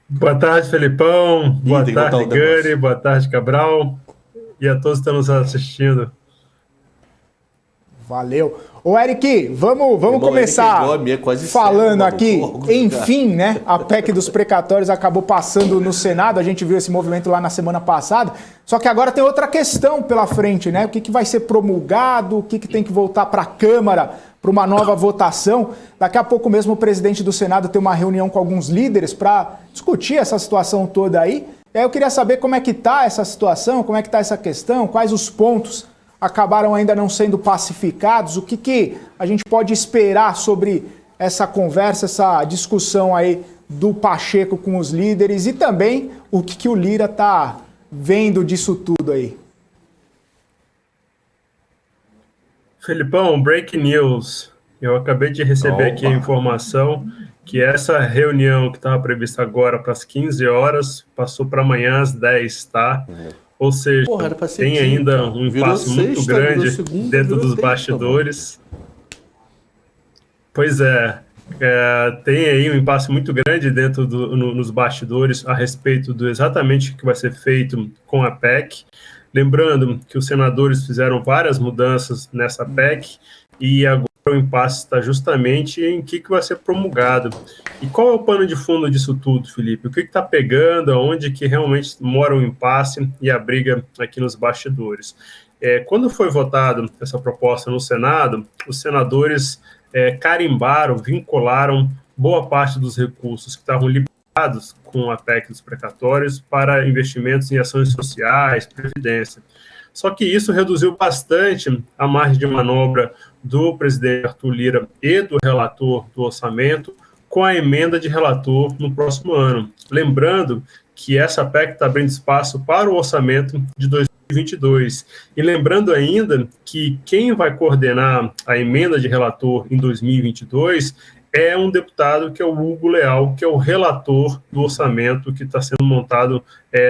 Boa tarde, Felipão. Boa Tem que botar tarde, o Gani. negócio. Boa tarde, Cabral. E a todos que estão nos assistindo. Valeu. Ô, Eric, vamos Irmão, começar Eric é quase falando cego, aqui. maluco. Enfim, né? A PEC dos precatórios acabou passando no Senado. A gente viu esse movimento lá na semana passada. Só que agora tem outra questão pela frente, né? O que vai ser promulgado, o que tem que voltar para a Câmara para uma nova votação. Daqui a pouco mesmo o presidente do Senado tem uma reunião com alguns líderes para discutir essa situação toda aí. E aí eu queria saber como é que está essa situação, como é que está essa questão, quais os pontos acabaram ainda não sendo pacificados, o que a gente pode esperar sobre essa conversa, essa discussão aí do Pacheco com os líderes e também o que o Lira está vendo disso tudo aí. Felipão, break news. Eu acabei de receber aqui a informação que essa reunião que estava prevista agora para as 15 horas passou para amanhã às 10, tá? Ou seja, tem ainda um impasse muito grande dentro dos bastidores. Pois é, tem aí um impasse muito grande dentro nos bastidores a respeito do exatamente o que vai ser feito com a PEC. Lembrando que os senadores fizeram várias mudanças nessa PEC e agora o impasse está justamente em que vai ser promulgado. E qual é o pano de fundo disso tudo, Felipe? O que está pegando, aonde que realmente mora o impasse e a briga aqui nos bastidores? Quando foi votado essa proposta no Senado, os senadores carimbaram, vincularam boa parte dos recursos que estavam liberados com a PEC dos precatórios para investimentos em ações sociais, previdência. Só que isso reduziu bastante a margem de manobra do presidente Arthur Lira e do relator do orçamento com a emenda de relator no próximo ano. Lembrando que essa PEC está abrindo espaço para o orçamento de 2022. E lembrando ainda que quem vai coordenar a emenda de relator em 2022 é um deputado que é o Hugo Leal, que é o relator do orçamento que está sendo montado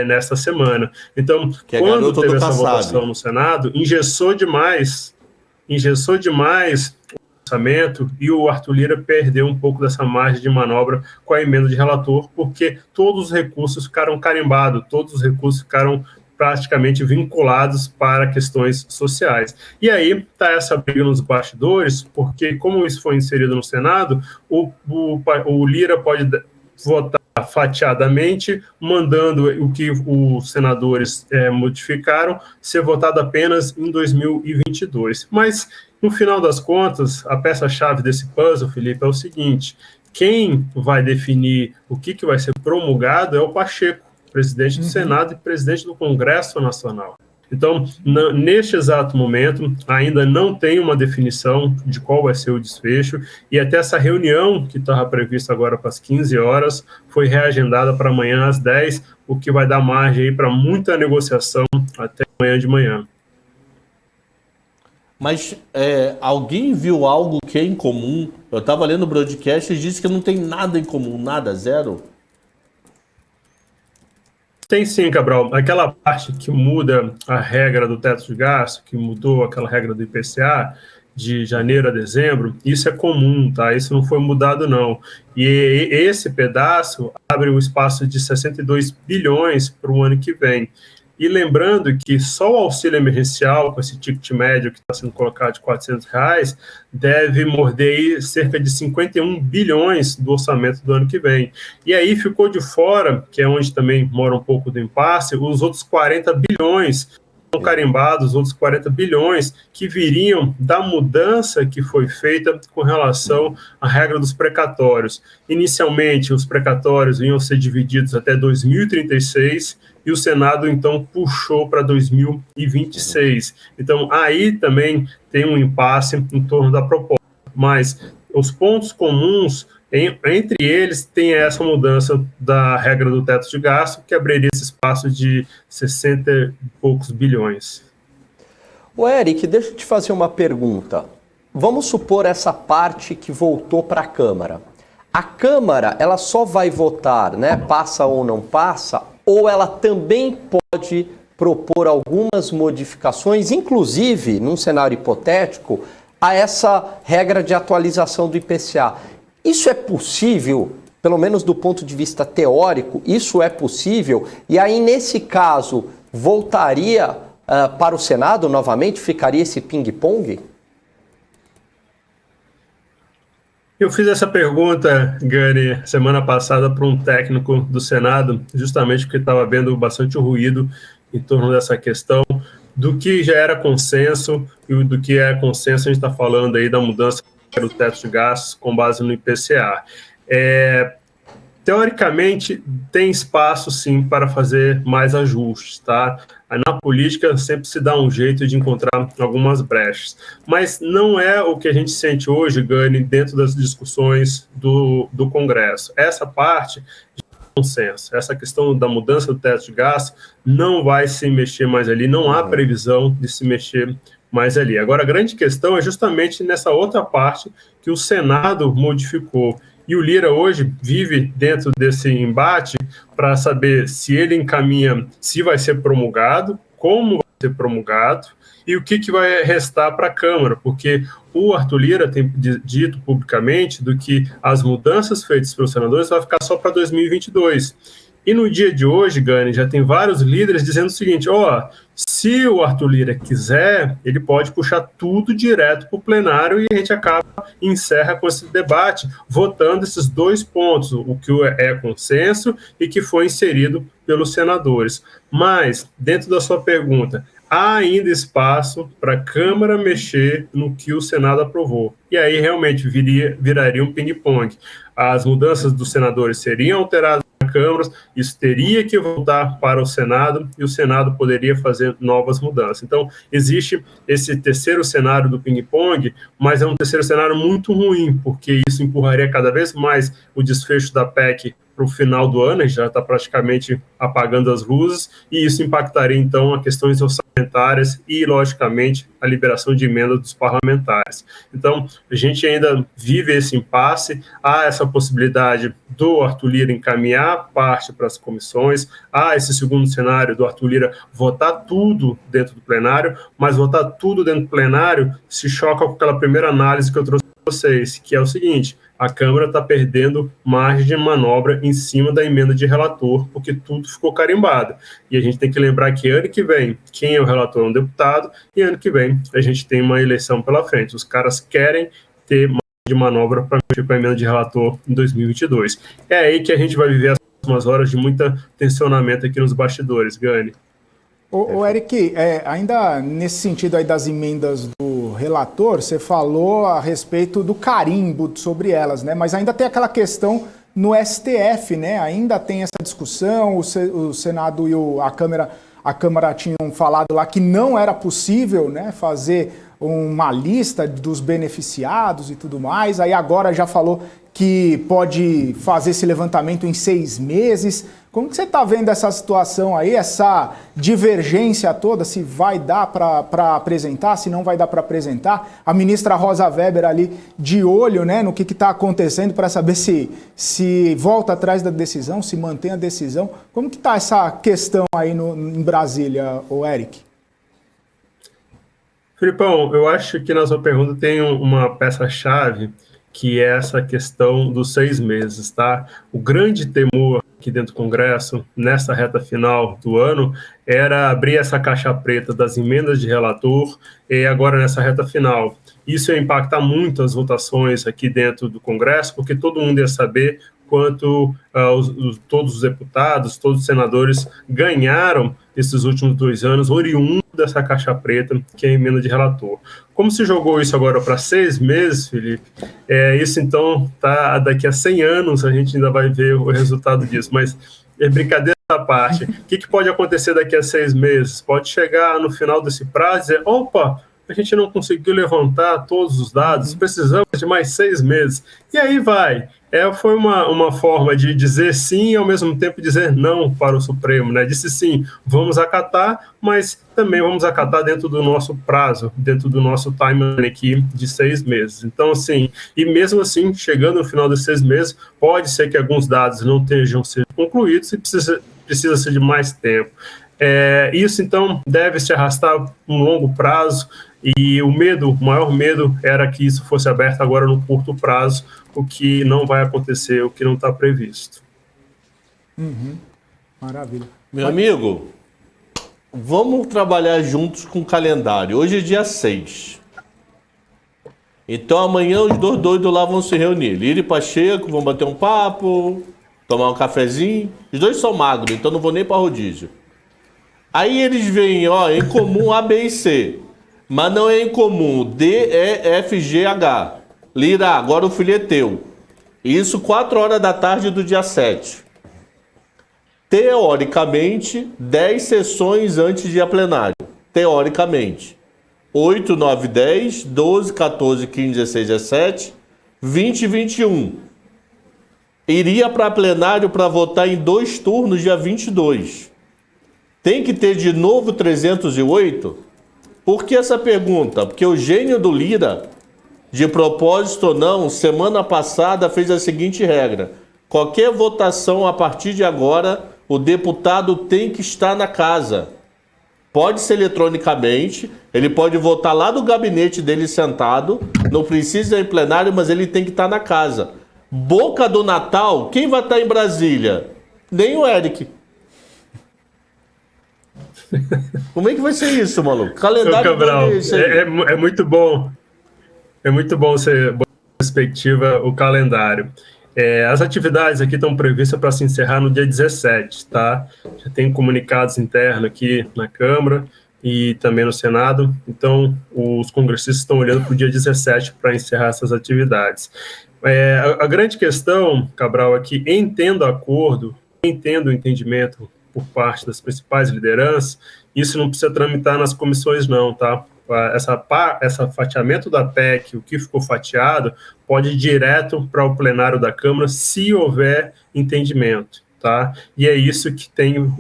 nesta semana. Então, quando teve essa votação no Senado, engessou demais o orçamento e o Arthur Lira perdeu um pouco dessa margem de manobra com a emenda de relator, porque todos os recursos ficaram carimbados, todos os recursos ficaram praticamente vinculados para questões sociais. E aí está essa briga nos bastidores, porque como isso foi inserido no Senado, o Lira pode votar fatiadamente, mandando o que os senadores modificaram ser votado apenas em 2022. Mas, no final das contas, a peça-chave desse puzzle, Felipe, é o seguinte: quem vai definir o que vai ser promulgado é o Pacheco, presidente do Senado e presidente do Congresso Nacional. Então, neste exato momento, ainda não tem uma definição de qual vai ser o desfecho, e até essa reunião, que estava prevista agora para as 15 horas, foi reagendada para amanhã às 10, o que vai dar margem para muita negociação até amanhã de manhã. Mas alguém viu algo que é em comum? Eu estava lendo o broadcast e disse que não tem nada em comum, nada, zero. Tem sim, Cabral. Aquela parte que muda a regra do teto de gasto, que mudou aquela regra do IPCA de janeiro a dezembro, isso é comum, tá? Isso não foi mudado, não. E esse pedaço abre um espaço de 62 bilhões para o ano que vem. E lembrando que só o auxílio emergencial, com esse ticket médio que está sendo colocado de R$400, deve morder aí cerca de 51 bilhões do orçamento do ano que vem. E aí ficou de fora, que é onde também mora um pouco do impasse, os outros 40 bilhões são carimbados, os outros 40 bilhões que viriam da mudança que foi feita com relação à regra dos precatórios. Inicialmente, os precatórios iam ser divididos até 2036, e o Senado, então, puxou para 2026. Então, aí também tem um impasse em torno da proposta. Mas os pontos comuns, entre eles, tem essa mudança da regra do teto de gasto, que abriria esse espaço de 60 e poucos bilhões. Ô, Eric, deixa eu te fazer uma pergunta. Vamos supor essa parte que voltou para a Câmara. A Câmara, ela só vai votar, né, passa ou não passa, ou ela também pode propor algumas modificações, inclusive, num cenário hipotético, a essa regra de atualização do IPCA. Isso é possível pelo menos do ponto de vista teórico, isso é possível? E aí, nesse caso, voltaria para o Senado novamente? Ficaria esse ping-pong? Eu fiz essa pergunta, Gani, semana passada para um técnico do Senado, justamente porque estava vendo bastante ruído em torno dessa questão, do que já era consenso e do que é consenso. A gente está falando aí da mudança do teto de gastos com base no IPCA. Teoricamente, tem espaço, sim, para fazer mais ajustes, tá? Na política, sempre se dá um jeito de encontrar algumas brechas. Mas não é o que a gente sente hoje, Gani, dentro das discussões do Congresso. Essa parte de consenso, essa questão da mudança do teto de gastos, não vai se mexer mais ali, não há previsão de se mexer mais ali. Agora, a grande questão é justamente nessa outra parte que o Senado modificou. E o Lira hoje vive dentro desse embate para saber se ele encaminha, se vai ser promulgado, como vai ser promulgado e o que vai restar para a Câmara, porque o Arthur Lira tem dito publicamente do que as mudanças feitas pelos senadores vai ficar só para 2022. E no dia de hoje, Gani, já tem vários líderes dizendo o seguinte, se o Arthur Lira quiser, ele pode puxar tudo direto para o plenário e a gente encerra com esse debate, votando esses 2 pontos, o que é consenso e que foi inserido pelos senadores. Mas, dentro da sua pergunta, há ainda espaço para a Câmara mexer no que o Senado aprovou. E aí realmente viraria um ping-pong. As mudanças dos senadores seriam alteradas na Câmara, isso teria que voltar para o Senado e o Senado poderia fazer novas mudanças. Então, existe esse terceiro cenário do ping-pong, mas é um terceiro cenário muito ruim, porque isso empurraria cada vez mais o desfecho da PEC para o final do ano, a gente já está praticamente apagando as luzes, e isso impactaria, então, a questões orçamentárias e, logicamente, a liberação de emendas dos parlamentares. Então, a gente ainda vive esse impasse, há essa possibilidade do Arthur Lira encaminhar parte para as comissões, há esse segundo cenário do Arthur Lira votar tudo dentro do plenário, mas votar tudo dentro do plenário se choca com aquela primeira análise que eu trouxe para vocês, que é o seguinte: a Câmara está perdendo margem de manobra em cima da emenda de relator, porque tudo ficou carimbado. E a gente tem que lembrar que ano que vem, quem é o relator é um deputado, e ano que vem a gente tem uma eleição pela frente. Os caras querem ter margem de manobra para mexer com a emenda de relator em 2022. É aí que a gente vai viver as próximas horas de muito tensionamento aqui nos bastidores, Gani. Ô Eric, ainda nesse sentido aí das emendas do relator, você falou a respeito do carimbo sobre elas, né? Mas ainda tem aquela questão no STF, né? Ainda tem essa discussão, o Senado e a Câmara tinham falado lá que não era possível, né, fazer uma lista dos beneficiados e tudo mais. Aí agora já falou que pode fazer esse levantamento em 6 meses. Como que você está vendo essa situação aí, essa divergência toda, se vai dar para apresentar, se não vai dar para apresentar? A ministra Rosa Weber ali de olho, né, no que está acontecendo para saber se volta atrás da decisão, se mantém a decisão. Como que está essa questão aí em Brasília, ô Eric? Filipão, eu acho que na sua pergunta tem uma peça-chave, que é essa questão dos 6 meses, tá? O grande temor aqui dentro do Congresso, nessa reta final do ano, era abrir essa caixa preta das emendas de relator, e agora nessa reta final. Isso ia impactar muito as votações aqui dentro do Congresso, porque todo mundo ia saber quanto todos os deputados, todos os senadores ganharam esses últimos 2 anos, oriundo dessa caixa preta, que é a emenda de relator. Como se jogou isso agora para 6 meses, Felipe, isso então, tá, daqui a 100 anos a gente ainda vai ver o resultado disso, mas é brincadeira à parte. O que pode acontecer daqui a 6 meses? Pode chegar no final desse prazo e dizer, opa, a gente não conseguiu levantar todos os dados, precisamos de mais 6 meses. E aí vai. Foi uma forma de dizer sim e ao mesmo tempo dizer não para o Supremo, né? Disse sim, vamos acatar, mas também vamos acatar dentro do nosso prazo, dentro do nosso timeline aqui de 6 meses. Então, assim, e mesmo assim, chegando no final desses 6 meses, pode ser que alguns dados não estejam sendo concluídos e precisa ser de mais tempo. Isso, então, deve se arrastar um longo prazo, e o maior medo era que isso fosse aberto agora no curto prazo, o que não vai acontecer, o que não está previsto. Maravilha. Meu amigo, vamos trabalhar juntos com o calendário. Hoje é dia 6. Então amanhã os dois doidos lá vão se reunir. Lira e Pacheco vão bater um papo, tomar um cafezinho. Os dois são magros, então não vou nem para rodízio. Aí eles veem, ó, em comum A, B e C. Mas não é em comum D, E, F, G, H. Lira, agora o filho é teu. Isso 4 horas da tarde do dia 7. Teoricamente, 10 sessões antes de ir a plenário. Teoricamente. 8, 9, 10, 12, 14, 15, 16, 17, 20 e 21. Iria para plenário para votar em 2 turnos dia 22. Tem que ter de novo 308? Por que essa pergunta? Porque o gênio do Lira, de propósito ou não, semana passada fez a seguinte regra. Qualquer votação a partir de agora, o deputado tem que estar na casa. Pode ser eletronicamente, ele pode votar lá do gabinete dele sentado, não precisa ir em plenário, mas ele tem que estar na casa. Boca do Natal, quem vai estar em Brasília? Nem o Eric. Como é que vai ser isso, maluco? Calendário Cabral, é muito bom. É muito bom você botar em perspectiva o calendário. As atividades aqui estão previstas para se encerrar no dia 17, tá? Já tem comunicados internos aqui na Câmara e também no Senado. Então, os congressistas estão olhando para o dia 17 para encerrar essas atividades. A grande questão, Cabral, é que entendo o acordo, entendo o entendimento por parte das principais lideranças, isso não precisa tramitar nas comissões não, tá? Essa fatiamento da PEC, o que ficou fatiado, pode ir direto para o plenário da Câmara, se houver entendimento, tá? E é isso que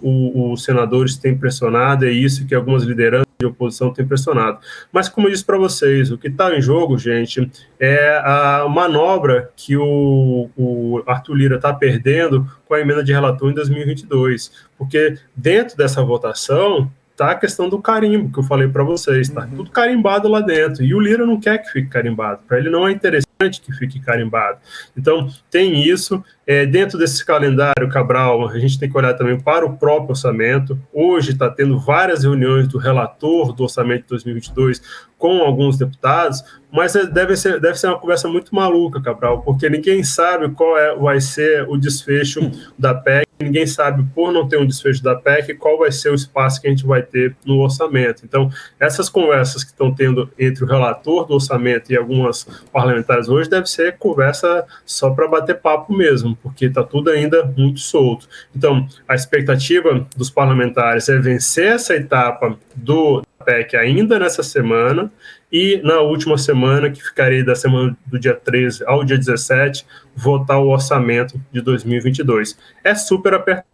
os senadores têm pressionado, é isso que algumas lideranças de oposição têm pressionado. Mas, como eu disse para vocês, o que está em jogo, gente, é a manobra que o Arthur Lira está perdendo com a emenda de relator em 2022, porque dentro dessa votação tá a questão do carimbo, que eu falei para vocês, tá tudo carimbado lá dentro, e o Lira não quer que fique carimbado, para ele não é interessante que fique carimbado. Então, tem isso. Dentro desse calendário, Cabral, a gente tem que olhar também para o próprio orçamento. Hoje está tendo várias reuniões do relator do orçamento de 2022 com alguns deputados, mas deve ser uma conversa muito maluca, Cabral, porque ninguém sabe qual vai ser o desfecho da PEC, ninguém sabe, por não ter um desfecho da PEC, qual vai ser o espaço que a gente vai ter no orçamento. Então, essas conversas que estão tendo entre o relator do orçamento e algumas parlamentares hoje deve ser conversa só para bater papo mesmo, porque está tudo ainda muito solto. Então, a expectativa dos parlamentares é vencer essa etapa da PEC ainda nessa semana e na última semana, que ficaria da semana do dia 13 ao dia 17, votar o orçamento de 2022. É super apertado.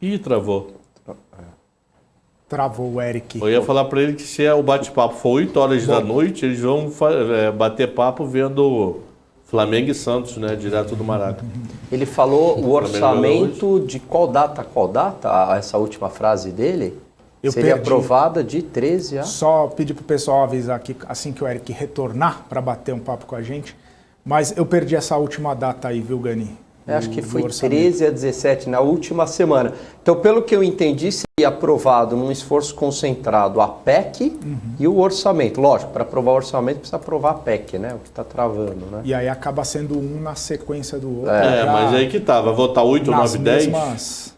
Ih, travou. Travou o Eric. Eu ia falar para ele que se o bate-papo for 8 horas da noite, eles vão bater papo vendo Flamengo e Santos, né? Direto do Maraca. Ele falou o orçamento de qual data, essa última frase dele? Seria aprovada de 13 a... Só pedir para o pessoal avisar aqui, assim que o Eric retornar para bater um papo com a gente, mas eu perdi essa última data aí, viu, Gani? Acho que foi 13 a 17, na última semana. Então, pelo que eu entendi, seria aprovado num esforço concentrado a PEC e o orçamento. Lógico, para aprovar o orçamento precisa aprovar a PEC, né? O que está travando, né? E aí acaba sendo um na sequência do outro. Mas aí que tá, vai votar 8, 9, 10? Mesmas...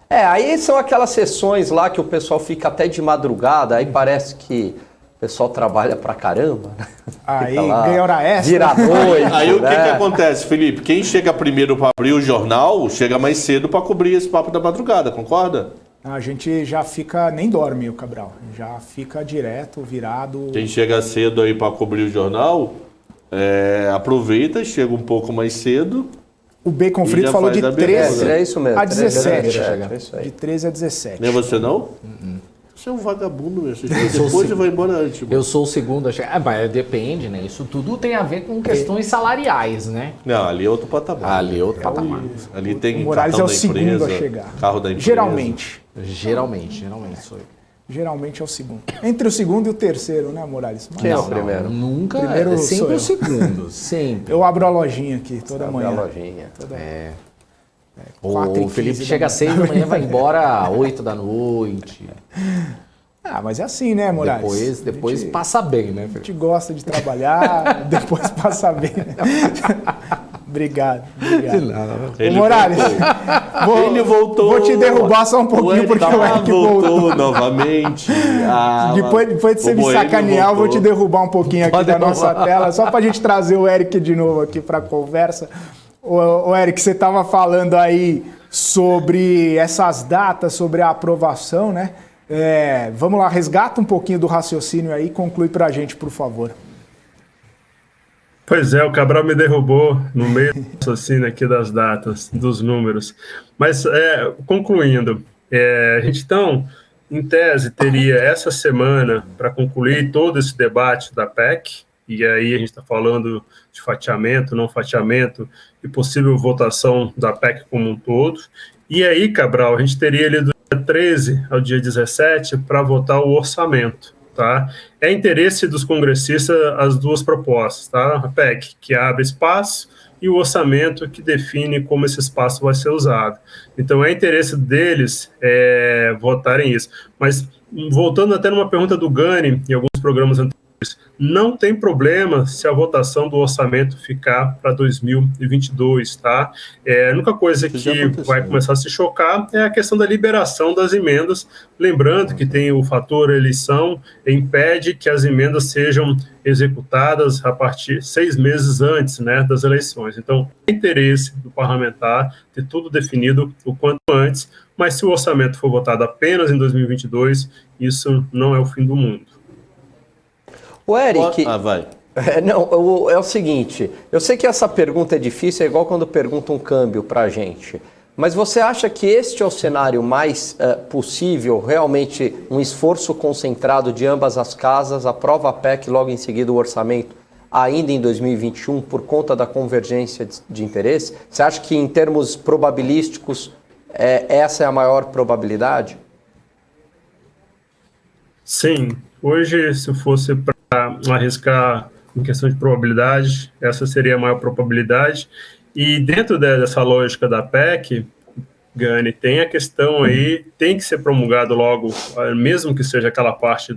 Aí são aquelas sessões lá que o pessoal fica até de madrugada, aí parece que o pessoal trabalha pra caramba, né? Aí ganha hora extra. Vira noite. Aí o que acontece, Felipe? Quem chega primeiro para abrir o jornal, chega mais cedo para cobrir esse papo da madrugada, concorda? A gente já fica, nem dorme o Cabral, já fica direto, virado. Quem chega cedo aí para cobrir o jornal, aproveita, chega um pouco mais cedo. O Bacon Frito falou de 13 a 17. De 13 a 17. Nem você não? Você é um vagabundo mesmo. Depois você vai embora antes. Eu sou o segundo a chegar. Mas depende, né? Isso tudo tem a ver com questões salariais, né? Não, ali é outro patamar. Ali é outro patamar. Ali tem o Morales cartão é o da segundo empresa, a chegar. Carro da empresa. Geralmente Geralmente sou eu. Geralmente é o segundo. Entre o segundo e o terceiro, né, Morales? Mas Quem é o primeiro? Nunca. Primeiro É sou sempre eu. o segundo. Sempre. eu abro a lojinha aqui toda Abre manhã. a lojinha. É. 4h15 O Felipe da chega às 6 da manhã, vai embora às 8 da noite. Ah, mas é assim, né, Morales? Depois a gente, passa bem, né, a Felipe? gente gosta de trabalhar, depois passa bem. Obrigado. Ô, Morales, Ele voltou. Vou te derrubar só um pouquinho, porque o Eric voltou. novamente. Depois de você me sacanear, eu vou te derrubar um pouquinho aqui da nossa tela, só pra gente trazer o Eric de novo aqui pra conversa. Ô Eric, você estava falando aí sobre essas datas, sobre a aprovação, né? Vamos lá, resgata um pouquinho do raciocínio aí e conclui pra gente, por favor. Pois é, o Cabral me derrubou no meio do raciocínio aqui das datas, dos números. Mas, concluindo, a gente, então, em tese, teria essa semana para concluir todo esse debate da PEC, e aí a gente está falando de fatiamento, não fatiamento, e possível votação da PEC como um todo. E aí, Cabral, a gente teria ali do dia 13 ao dia 17 para votar o orçamento. Tá? É interesse dos congressistas as duas propostas, tá? A PEC, que abre espaço, e o orçamento, que define como esse espaço vai ser usado. Então, é interesse deles votarem isso. Mas, voltando até numa pergunta do Gani, em alguns programas anteriores, não tem problema se a votação do orçamento ficar para 2022, tá? A única coisa que vai começar a se chocar é a questão da liberação das emendas, lembrando que tem o fator eleição, impede que as emendas sejam executadas a partir 6 meses antes, né, das eleições. Então, é interesse do parlamentar ter tudo definido o quanto antes, mas se o orçamento for votado apenas em 2022, isso não é o fim do mundo. O Eric, vai. É o seguinte, eu sei que essa pergunta é difícil, é igual quando pergunta um câmbio para a gente, mas você acha que este é o cenário mais possível, realmente um esforço concentrado de ambas as casas, aprova a PEC logo em seguida o orçamento, ainda em 2021, por conta da convergência de interesse? Você acha que em termos probabilísticos essa é a maior probabilidade? Sim, hoje se fosse para arriscar em questão de probabilidade, essa seria a maior probabilidade. E dentro dessa lógica da PEC, Gani, tem a questão aí, tem que ser promulgado logo, mesmo que seja aquela parte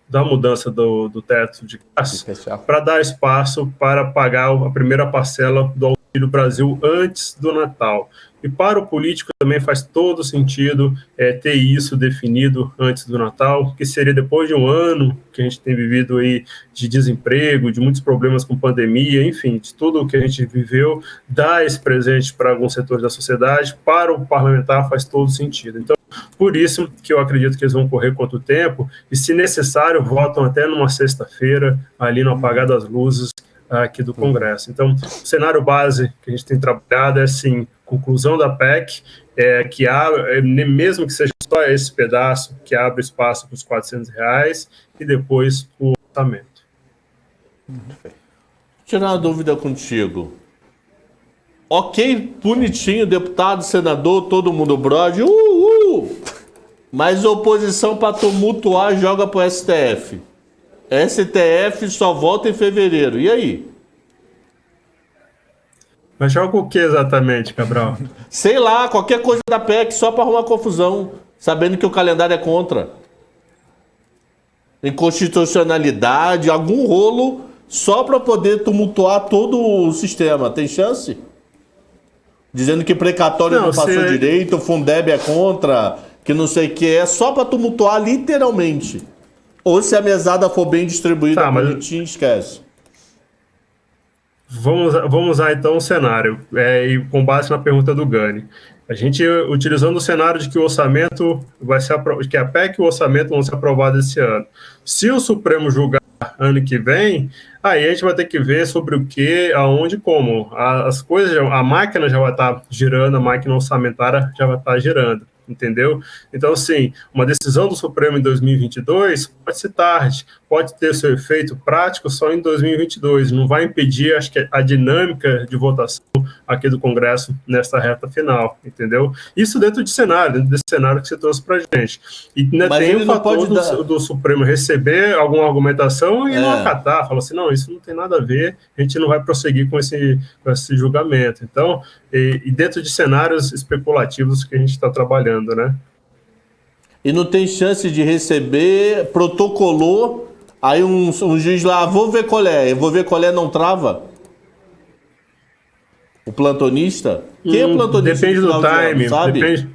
da mudança do teto de gastos, para dar espaço para pagar a primeira parcela do Auxílio Brasil antes do Natal. E para o político também faz todo sentido ter isso definido antes do Natal, que seria depois de um ano que a gente tem vivido aí de desemprego, de muitos problemas com pandemia, enfim, de tudo o que a gente viveu, dar esse presente para alguns setores da sociedade, para o parlamentar faz todo sentido. Então, por isso que eu acredito que eles vão correr quanto o tempo, e se necessário, votam até numa sexta-feira, ali no apagar das luzes aqui do Congresso. Então, o cenário base que a gente tem trabalhado é, sim, conclusão da PEC, que abre, mesmo que seja só esse pedaço, que abre espaço para os R$400, e depois o orçamento. Tirar uma dúvida contigo. Ok, bonitinho, deputado, senador, todo mundo brode, mas oposição para tumultuar joga pro STF. STF só volta em fevereiro, e aí? Mas joga o que exatamente, Cabral? Sei lá, qualquer coisa da PEC só para arrumar confusão, sabendo que o calendário é contra. Inconstitucionalidade, algum rolo só para poder tumultuar todo o sistema. Tem chance? Dizendo que precatório não passou direito, o Fundeb é contra, que não sei o que é, só para tumultuar literalmente. Ou se a mesada for bem distribuída, bonitinho, esquece. Vamos usar então o cenário, e com base na pergunta do Gani. A gente, utilizando o cenário de que o orçamento vai ser que a PEC e o orçamento vão ser aprovados esse ano. Se o Supremo julgar ano que vem, aí a gente vai ter que ver sobre o que, aonde e como. As coisas, a máquina já vai estar girando, a máquina orçamentária já vai estar girando. Entendeu? Então, assim, uma decisão do Supremo em 2022 pode ser tarde, pode ter seu efeito prático só em 2022, não vai impedir, acho que a dinâmica de votação aqui do Congresso nesta reta final, entendeu? Isso dentro desse cenário que você trouxe para a gente. E ainda tem o fator do Supremo receber alguma argumentação e não acatar, falar assim, não, isso não tem nada a ver, a gente não vai prosseguir com esse julgamento. Então, e dentro de cenários especulativos que a gente está trabalhando, né? E não tem chance de receber, protocolou, aí um juiz lá, vou ver qual é, não trava? O plantonista? Quem é o plantonista? Depende do time, sabe? Depende...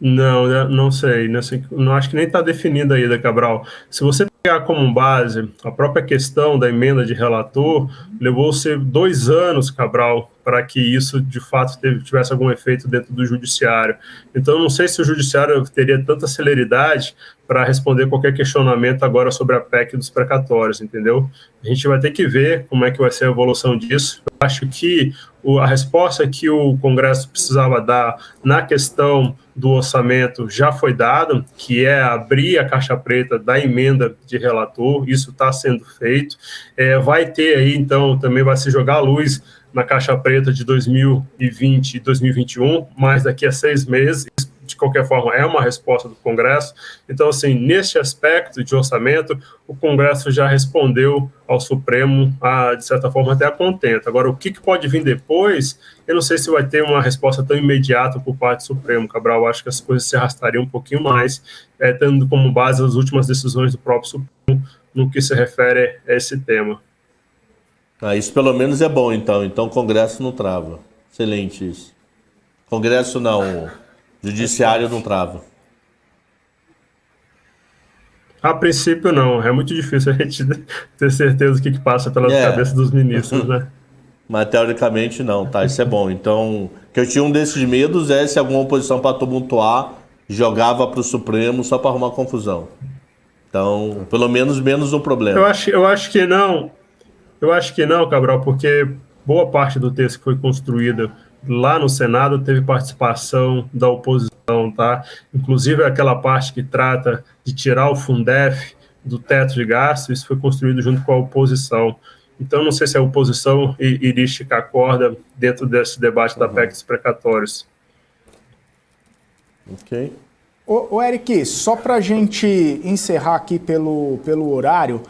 Não sei, não acho que nem está definido ainda, Cabral. Se você pegar como base a própria questão da emenda de relator, levou-se 2 anos, Cabral, para que isso de fato tivesse algum efeito dentro do judiciário. Então, não sei se o judiciário teria tanta celeridade para responder qualquer questionamento agora sobre a PEC dos precatórios, entendeu? A gente vai ter que ver como é que vai ser a evolução disso. Eu acho que a resposta que o Congresso precisava dar na questão do orçamento já foi dada, que é abrir a caixa preta da emenda de relator, isso está sendo feito. Vai ter aí, então, também vai se jogar a luz na caixa preta de 2020 e 2021, mas daqui a 6 meses, de qualquer forma, é uma resposta do Congresso. Então, assim, neste aspecto de orçamento, o Congresso já respondeu ao Supremo, de certa forma, até a contento. Agora, o que pode vir depois, eu não sei se vai ter uma resposta tão imediata por parte do Supremo, Cabral. Eu acho que as coisas se arrastariam um pouquinho mais, tendo como base as últimas decisões do próprio Supremo no que se refere a esse tema. Isso pelo menos é bom, então. Então o Congresso não trava. Excelente isso. Congresso não... Judiciário não trava. A princípio, não. É muito difícil a gente ter certeza do que passa pelas cabeças dos ministros, né? Mas teoricamente não, tá? Isso é bom. Então, que eu tinha um desses medos se alguma oposição para tumultuar jogava para o Supremo só para arrumar confusão. Então, pelo menos menos um problema. Eu acho que não. Eu acho que não, Cabral, porque boa parte do texto que foi construída lá no Senado teve participação da oposição, tá? Inclusive aquela parte que trata de tirar o Fundef do teto de gastos, isso foi construído junto com a oposição. Então, não sei se a oposição iria esticar a corda dentro desse debate da PEC dos precatórios. Ok. Ô Eric, só para a gente encerrar aqui pelo horário,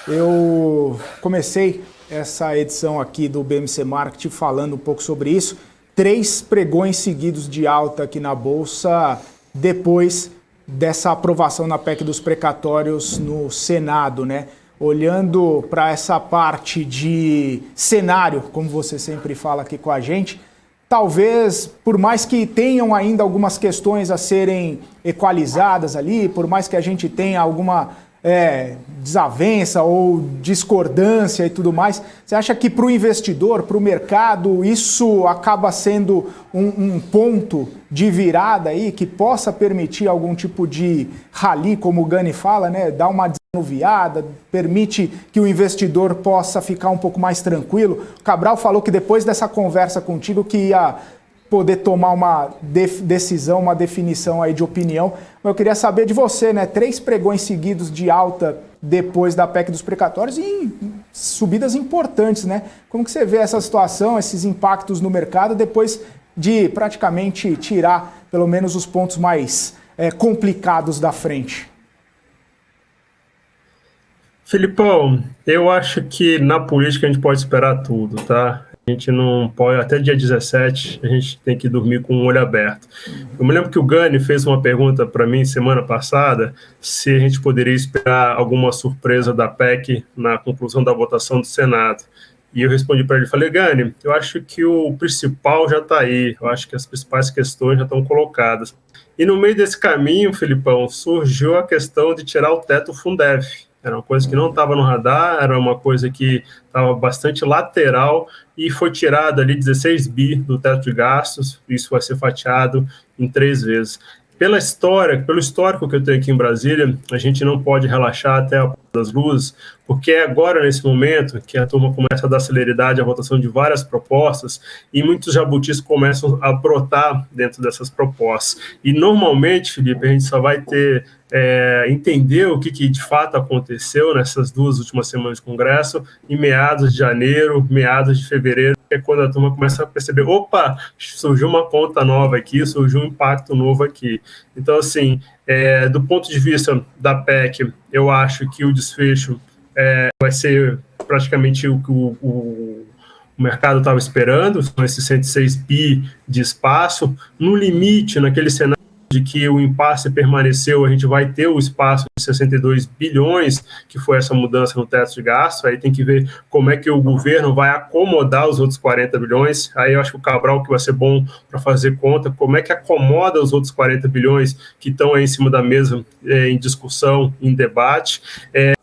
eu comecei essa edição aqui do BMC Market falando um pouco sobre isso. 3 pregões seguidos de alta aqui na Bolsa depois dessa aprovação na PEC dos precatórios no Senado, né? Olhando para essa parte de cenário, como você sempre fala aqui com a gente, talvez, por mais que tenham ainda algumas questões a serem equalizadas ali, por mais que a gente tenha alguma desavença ou discordância e tudo mais, você acha que para o investidor, para o mercado, isso acaba sendo um ponto de virada aí que possa permitir algum tipo de rally, como o Gani fala, né? Dar uma desanuviada, permite que o investidor possa ficar um pouco mais tranquilo? O Cabral falou que depois dessa conversa contigo que ia poder tomar uma decisão, uma definição aí de opinião. Mas eu queria saber de você, né? 3 pregões seguidos de alta depois da PEC dos precatórios e subidas importantes, né? Como que você vê essa situação, esses impactos no mercado depois de praticamente tirar pelo menos os pontos mais complicados da frente? Filipão, eu acho que na política a gente pode esperar tudo, tá? A gente não pode, até dia 17, a gente tem que dormir com o olho aberto. Eu me lembro que o Gani fez uma pergunta para mim semana passada, se a gente poderia esperar alguma surpresa da PEC na conclusão da votação do Senado. E eu respondi para ele, falei, Gani, eu acho que o principal já está aí, eu acho que as principais questões já estão colocadas. E no meio desse caminho, Filipão, surgiu a questão de tirar o teto Fundef. Era uma coisa que não estava no radar, era uma coisa que estava bastante lateral e foi tirado ali 16 bi do teto de gastos, isso vai ser fatiado em 3 vezes. Pelo histórico que eu tenho aqui em Brasília, a gente não pode relaxar até a das luzes, porque é agora, nesse momento, que a turma começa a dar celeridade à votação de várias propostas e muitos jabutis começam a brotar dentro dessas propostas. E, normalmente, Felipe, a gente só vai ter entender o que de fato aconteceu nessas 2 últimas semanas de Congresso em meados de janeiro, meados de fevereiro é quando a turma começa a perceber, opa, surgiu uma conta nova aqui, surgiu um impacto novo aqui. Então, assim, do ponto de vista da PEC, eu acho que o desfecho vai ser praticamente o que o mercado estava esperando, são esses 106 bi de espaço. No limite, naquele cenário de que o impasse permaneceu, a gente vai ter o espaço de 62 bilhões, que foi essa mudança no teto de gastos. Aí tem que ver como é que o governo vai acomodar os outros 40 bilhões. Aí eu acho que o Cabral que vai ser bom para fazer conta, como é que acomoda os outros 40 bilhões que estão aí em cima da mesa em discussão, em debate.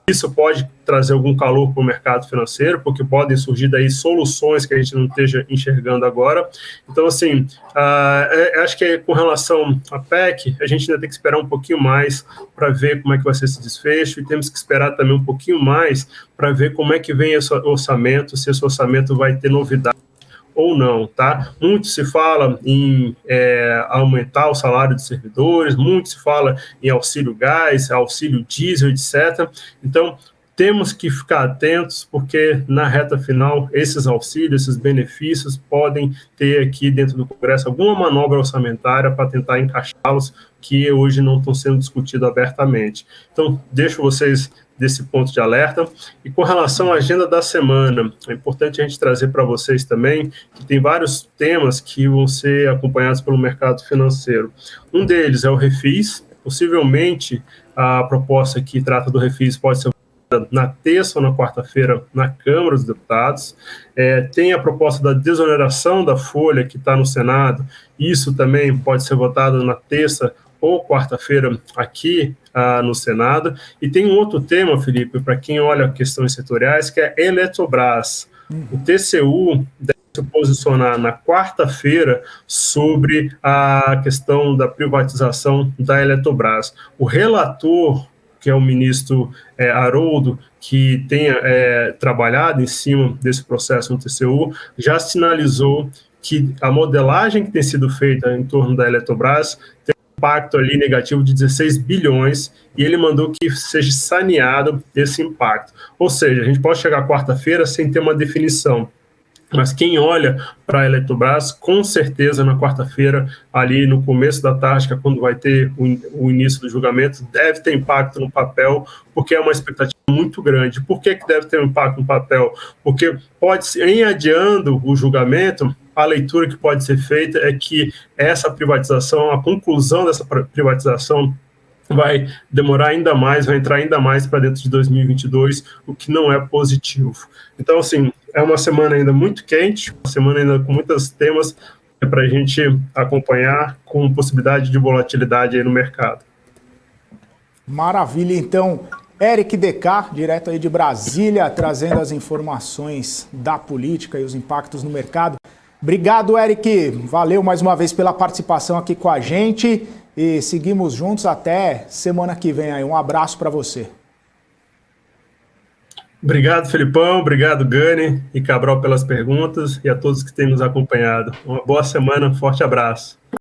Isso pode trazer algum calor para o mercado financeiro, porque podem surgir daí soluções que a gente não esteja enxergando agora. Então, assim, acho que com relação à PEC, a gente ainda tem que esperar um pouquinho mais para ver como é que vai ser esse desfecho, e temos que esperar também um pouquinho mais para ver como é que vem esse orçamento, se esse orçamento vai ter novidade ou não, tá? Muito se fala em aumentar o salário dos servidores, muito se fala em auxílio gás, auxílio diesel, etc. Então, temos que ficar atentos, porque na reta final, esses auxílios, esses benefícios podem ter aqui dentro do Congresso alguma manobra orçamentária para tentar encaixá-los, que hoje não estão sendo discutidos abertamente. Então, deixo vocês desse ponto de alerta. E com relação à agenda da semana, é importante a gente trazer para vocês também que tem vários temas que vão ser acompanhados pelo mercado financeiro. Um deles é o Refis. Possivelmente, a proposta que trata do Refis pode ser na terça ou na quarta-feira na Câmara dos Deputados. Tem a proposta da desoneração da folha que está no Senado. Isso também pode ser votado na terça ou quarta-feira aqui no Senado. E tem um outro tema, Felipe, para quem olha questões setoriais, que é Eletrobras. O TCU deve se posicionar na quarta-feira sobre a questão da privatização da Eletrobras. O relator, que é o ministro Haroldo, que tenha trabalhado em cima desse processo no TCU, já sinalizou que a modelagem que tem sido feita em torno da Eletrobras tem um impacto ali negativo de 16 bilhões, e ele mandou que seja saneado esse impacto. Ou seja, a gente pode chegar quarta-feira sem ter uma definição, mas quem olha para a Eletrobras, com certeza na quarta-feira, ali no começo da tarde, que é quando vai ter o início do julgamento, deve ter impacto no papel, porque é uma expectativa muito grande. Por que deve ter um impacto no papel? Porque pode, em adiando o julgamento, a leitura que pode ser feita é que essa privatização, a conclusão dessa privatização, vai demorar ainda mais, vai entrar ainda mais para dentro de 2022, o que não é positivo. Então, assim, é uma semana ainda muito quente, uma semana ainda com muitos temas para a gente acompanhar, com possibilidade de volatilidade aí no mercado. Maravilha, então. Eric Decá, direto aí de Brasília, trazendo as informações da política e os impactos no mercado. Obrigado, Eric. Valeu mais uma vez pela participação aqui com a gente. E seguimos juntos até semana que vem aí. Um abraço para você. Obrigado, Felipão. Obrigado, Gani e Cabral pelas perguntas, e a todos que têm nos acompanhado. Uma boa semana, um forte abraço.